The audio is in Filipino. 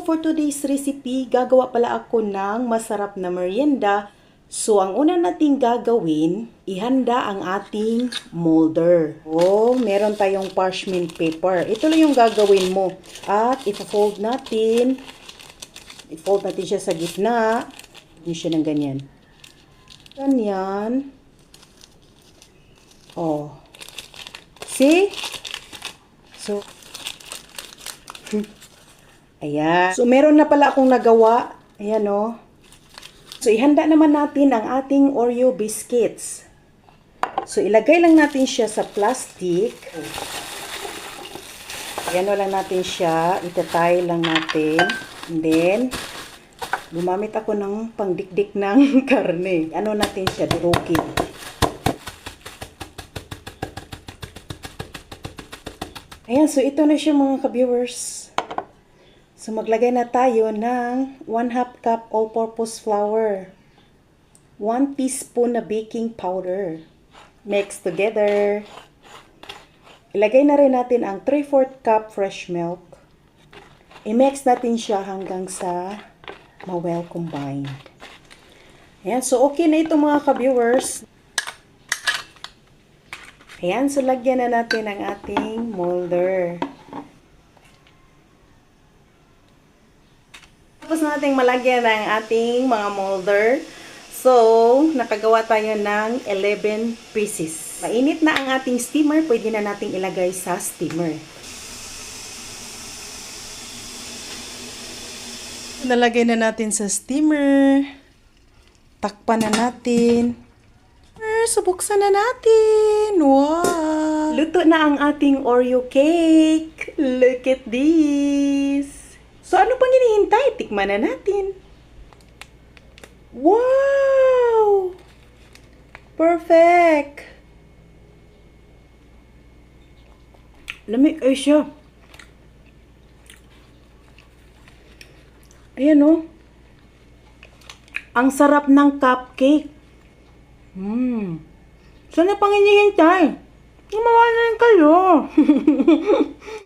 for today's recipe, gagawa pala ako ng masarap na merienda. So, ang una nating gagawin, ihanda ang ating molder. Oh, meron tayong parchment paper. Ito lang yung gagawin mo. At ipo-fold natin. I-fold natin siya sa gitna. Hindi siya ng ganyan. Ganyan. Oh. See? So, ayan. So, meron na pala akong nagawa. Ayan, oh. So, ihanda naman natin ang ating Oreo biscuits. So, ilagay lang natin siya sa plastic. Ayan, lang natin siya. Itatay lang natin. And then, gumamit ako ng pangdikdik ng karne. Ano natin siya? Durukin. Ayan, so ito na siya mga ka-viewers. So, maglagay na tayo ng 1/2 cup all-purpose flour. 1 teaspoon na baking powder. Mix together. Ilagay na rin natin ang 3/4 cup fresh milk. I-mix natin siya hanggang sa ma-well combined. Ayan, so okay na ito mga ka-viewers. Ayan, so lagyan na natin ang ating molder. Tapos natin malagyan ang ating mga molder. So, nakagawa tayo ng 11 pieces. Mainit na ang ating steamer, pwede na nating ilagay sa steamer. Nalagay na natin sa steamer. Takpan na natin. So, buksan na natin. Wow! Luto na ang ating Oreo cake. Look at this. So, ano pang hinihintay? Tikman na natin. Wow! Perfect! Lamig ay siya. Ayan o. Ang sarap ng cupcake. Saan na pang hinihintay? Gumawa na rin kayo.